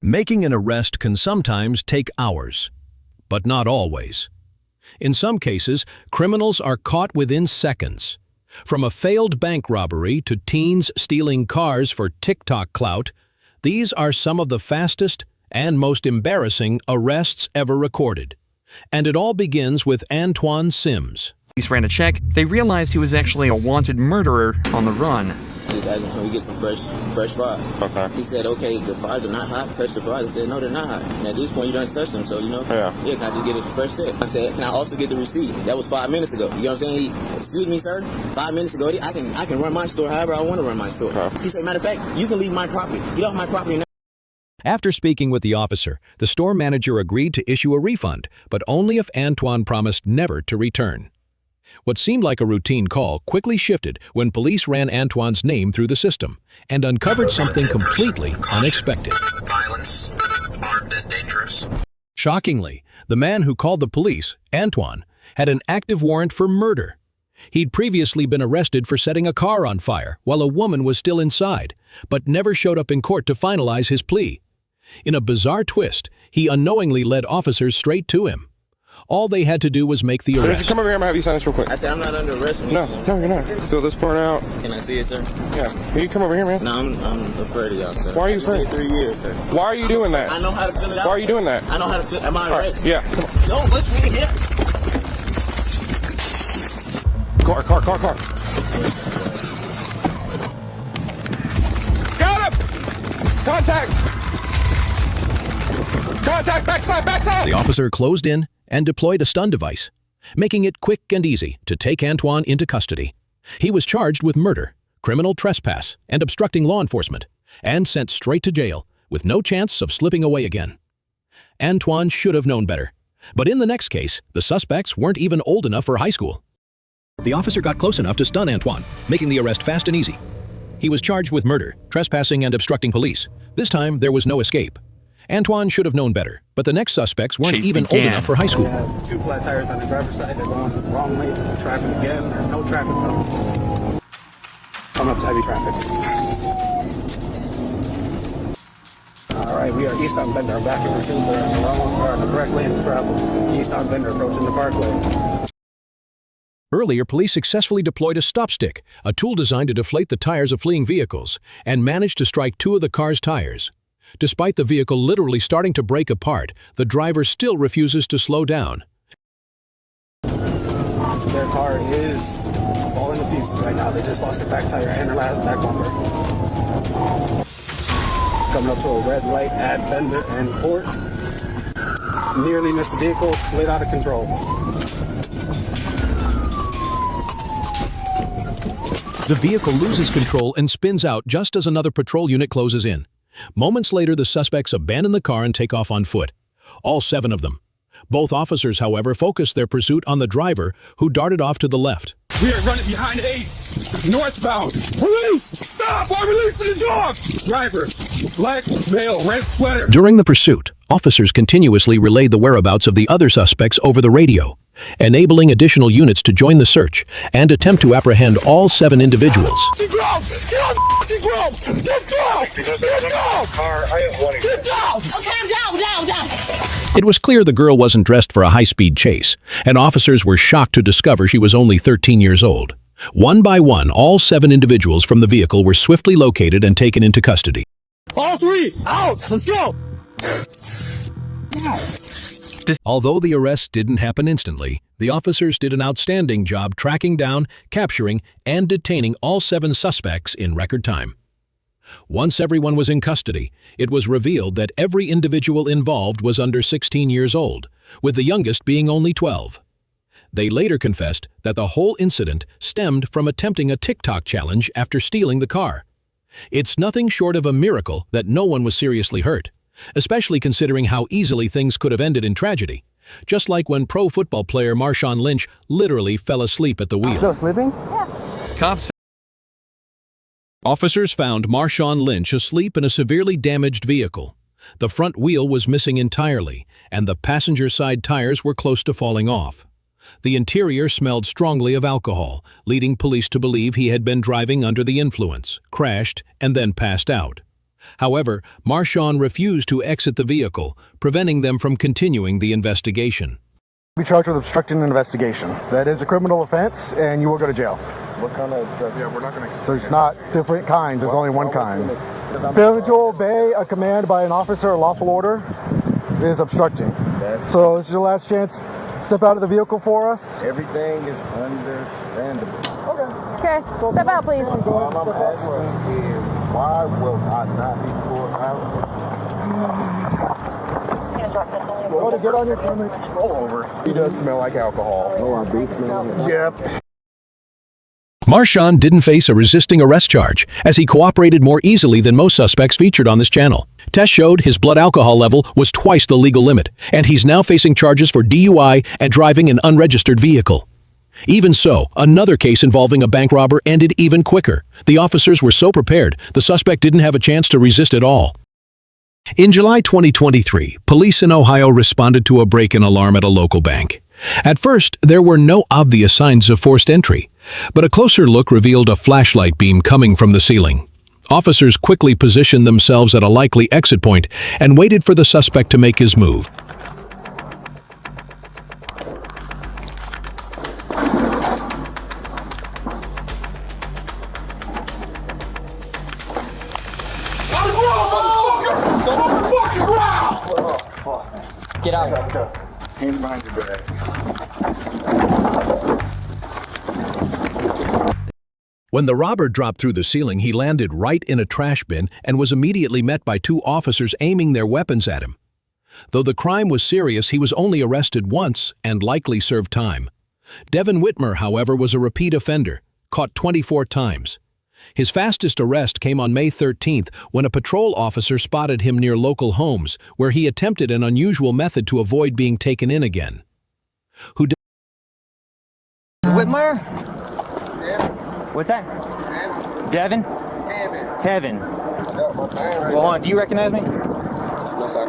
Making an arrest can sometimes take hours, but not always. In some cases, criminals are caught within seconds. From a failed bank robbery to teens stealing cars for TikTok clout, these are some of the fastest and most embarrassing arrests ever recorded. And it all begins with Antoine Sims. Police ran a check. They realized he was actually a wanted murderer on the run. Just asked him, can we get some fresh fries? Okay. He said, okay, the fries are not hot. Touch the fries. I said, no, they're not hot. And at this point, you don't touch them, so, yeah, can I just get it the fresh set? I said, can I also get the receipt? That was 5 minutes ago. You know what I'm saying? Excuse me, sir. 5 minutes ago, I can run my store however I want to run my store. Okay. He said, matter of fact, you can leave my property. Get off my property now. After speaking with the officer, the store manager agreed to issue a refund, but only if Antoine promised never to return. What seemed like a routine call quickly shifted when police ran Antoine's name through the system and uncovered something completely unexpected. Violence, armed and dangerous. Shockingly, the man who called the police, Antoine, had an active warrant for murder. He'd previously been arrested for setting a car on fire while a woman was still inside, but never showed up in court to finalize his plea. In a bizarre twist, he unknowingly led officers straight to him. All they had to do was make the arrest. Come over here, I'm gonna have you sign this real quick. I said, I'm not under arrest. No, you're not. Fill this part out. Can I see it, sir? Yeah. Can you come over here, man? No, I'm afraid of y'all, sir. Why are you afraid? 3 years, sir. Why are you doing that? I know how to fill it out. Why are you doing that? I know how to fill it. Am I All arrested? right, yeah. No, let's me here. Car. Got him! Contact, backside! The officer closed in and deployed a stun device, making it quick and easy to take Antoine into custody. He was charged with murder, criminal trespass, and obstructing law enforcement, and sent straight to jail with no chance of slipping away again. Antoine should have known better, but in the next case, the suspects weren't even old enough for high school. The officer got close enough to stun Antoine, making the arrest fast and easy. He was charged with murder, trespassing, and obstructing police. This time, there was no escape. Antoine should have known better, but the next suspects weren't even old enough for high school. We have 2 flat tires on the driver's side. They're going the wrong way to the traffic again. There's no traffic coming. Coming up to heavy traffic. All right, we are eastbound Bender. Back in pursuit. We're in the correct lanes to travel. Eastbound Bender approaching the parkway. Earlier, police successfully deployed a stop stick, a tool designed to deflate the tires of fleeing vehicles, and managed to strike 2 of the car's tires. Despite the vehicle literally starting to break apart, the driver still refuses to slow down. Their car is falling to pieces right now. They just lost their back tire and their back bumper. Coming up to a red light at Bender and Port. Nearly missed the vehicle, slid out of control. The vehicle loses control and spins out just as another patrol unit closes in. Moments later, the suspects abandon the car and take off on foot. All 7 of them. Both officers, however, focused their pursuit on the driver, who darted off to the left. We are running behind Ace. Northbound. Police! Stop! I'm releasing the dog! Driver. Black male, red sweater. During the pursuit, officers continuously relayed the whereabouts of the other suspects over the radio, enabling additional units to join the search and attempt to apprehend all 7 individuals. Get down! Get on the ground! Get down! Get down! Get down! Okay, I'm down. It was clear the girl wasn't dressed for a high-speed chase, and officers were shocked to discover she was only 13 years old. One by one, all 7 individuals from the vehicle were swiftly located and taken into custody. All 3! Out! Let's go! Although the arrests didn't happen instantly, the officers did an outstanding job tracking down, capturing, and detaining all 7 suspects in record time. Once everyone was in custody, it was revealed that every individual involved was under 16 years old, with the youngest being only 12. They later confessed that the whole incident stemmed from attempting a TikTok challenge after stealing the car. It's nothing short of a miracle that no one was seriously hurt, especially considering how easily things could have ended in tragedy, just like when pro football player Marshawn Lynch literally fell asleep at the wheel. Still sleeping? Cops Officers found Marshawn Lynch asleep in a severely damaged vehicle. The front wheel was missing entirely, and the passenger side tires were close to falling off. The interior smelled strongly of alcohol, leading police to believe he had been driving under the influence, crashed, and then passed out. However, Marshawn refused to exit the vehicle, preventing them from continuing the investigation. Be charged with obstructing an investigation. That is a criminal offense, and you will go to jail. What kind of? Yeah, we're not going to. There's not different kinds. There's only one kind. Failing to obey a command by an officer or lawful order is obstructing. So this is your last chance. Step out of the vehicle for us. Everything is understandable. Okay, So step out, please. All I'm asking is, why will I not be pulled out? Go to get on your stomach. Roll over. He does smell like alcohol. Oh, I do smell it. Yep. Marshawn didn't face a resisting arrest charge, as he cooperated more easily than most suspects featured on this channel. Tests showed his blood alcohol level was twice the legal limit, and he's now facing charges for DUI and driving an unregistered vehicle. Even so, another case involving a bank robber ended even quicker. The officers were so prepared, the suspect didn't have a chance to resist at all. In July 2023, police in Ohio responded to a break-in alarm at a local bank. At first, there were no obvious signs of forced entry, but a closer look revealed a flashlight beam coming from the ceiling. Officers quickly positioned themselves at a likely exit point and waited for the suspect to make his move. Get out. Hands behind your back. When the robber dropped through the ceiling, he landed right in a trash bin and was immediately met by two officers aiming their weapons at him. Though the crime was serious, he was only arrested once and likely served time. Devin Whitmer, however, was a repeat offender, caught 24 times. His fastest arrest came on May 13th when a patrol officer spotted him near local homes, where he attempted an unusual method to avoid being taken in again. Whitmer? What's that? Devin? Tevin. Well, hold on, do you recognize me? No, sir.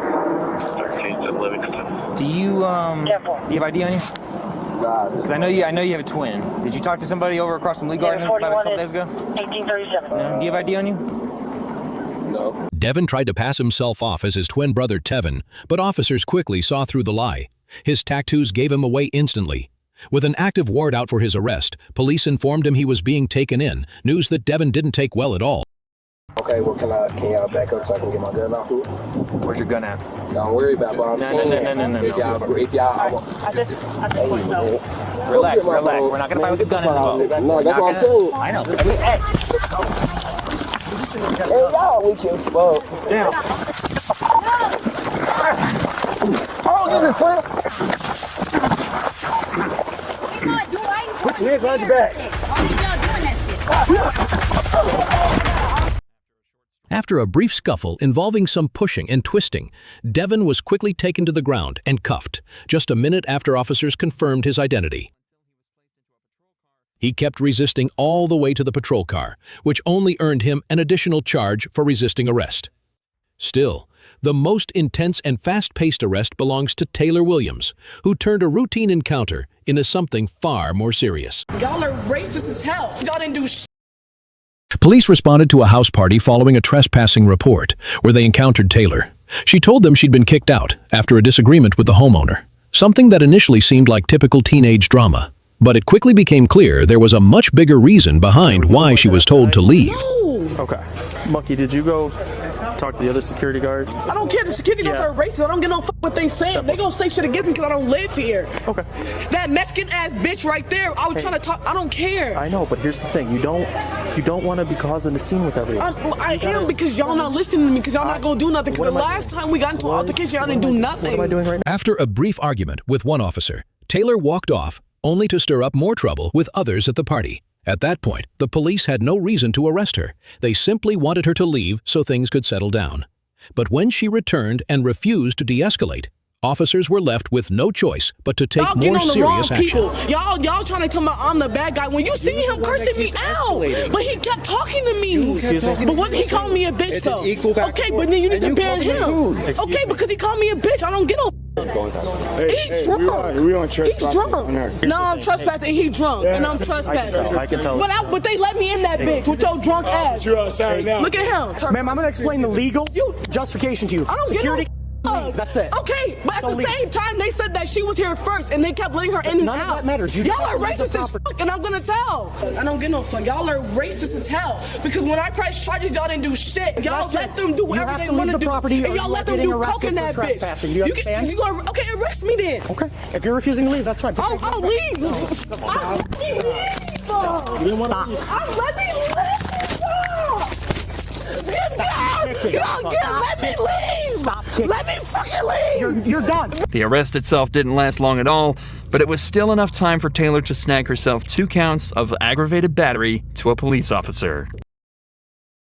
Do you have ID on you? Because I know you have a twin. Did you talk to somebody over across from Lee Garden about a couple days ago? 1837. No? Do you have ID on you? No. Devin tried to pass himself off as his twin brother Tevin, but officers quickly saw through the lie. His tattoos gave him away instantly. With an active warrant out for his arrest, police informed him he was being taken in, news that Devin didn't take well at all. Okay, well, can y'all back up so I can get my gun off here? Where's your gun at? Don't worry about it, but I'm No. If y'all, I just pushed out. Relax. We're not gonna fight with the gun in the boat. No, that's what I'm telling you. I know. Hey. Hey, y'all weak as fuck. Damn. Oh, this is fun. Put your hands behind your back. Why y'all doing that shit? After a brief scuffle involving some pushing and twisting, Devin was quickly taken to the ground and cuffed, just a minute after officers confirmed his identity. He kept resisting all the way to the patrol car, which only earned him an additional charge for resisting arrest. Still, the most intense and fast-paced arrest belongs to Taylor Williams, who turned a routine encounter into something far more serious. Y'all are racist as hell. Y'all didn't do shit. Police responded to a house party following a trespassing report, where they encountered Taylor. She told them she'd been kicked out after a disagreement with the homeowner, something that initially seemed like typical teenage drama. But it quickly became clear there was a much bigger reason behind why she was told to leave. Okay. Monkey, did you go talk to the other security guards? I don't care. The security guards are racist. I don't get no fuck what they saying. They gonna say shit against me because I don't live here. Okay. That Mexican ass bitch right there. I was trying to talk. I don't care. I know, but here's the thing. You don't want to be causing a scene with everyone. I am because y'all not listening to me because y'all not gonna do nothing. Because the last time we got into an altercation, y'all didn't do nothing. What am I doing right now? After a brief argument with one officer, Taylor walked off, only to stir up more trouble with others at the party. At that point, the police had no reason to arrest her. They simply wanted her to leave so things could settle down. But when she returned and refused to de-escalate, officers were left with no choice but to take more serious action. Y'all trying to tell me I'm the bad guy when you see him cursing me out. But he kept talking to me. But what he called me a bitch though. Okay, but then you need to ban him. Okay, because he called me a bitch. I don't get no. He's drunk. We on He's drunk. No, I'm trespassing. He drunk, and I'm trespassing. I can tell. But they let me in that bitch with your drunk ass. You're outside now. Look at him. Ma'am, I'm gonna explain the legal justification to you. I don't Security. get no. That's it. Okay, but at the same time, they said that she was here first, and they kept letting her in and None out. of that matters. Y'all are racist as fuck, and I'm gonna tell. I don't get no fuck. Y'all are racist as hell because when I pressed charges, y'all didn't do shit. Y'all let them do whatever they want to do, and y'all let them do coke in that bitch. You understand? Okay, arrest me then. Okay, if you're refusing to leave, that's fine. I'll leave. I'll leave. Let me leave. Let me leave! Let me fucking leave! You're done. The arrest itself didn't last long at all, but it was still enough time for Taylor to snag herself 2 counts of aggravated battery to a police officer.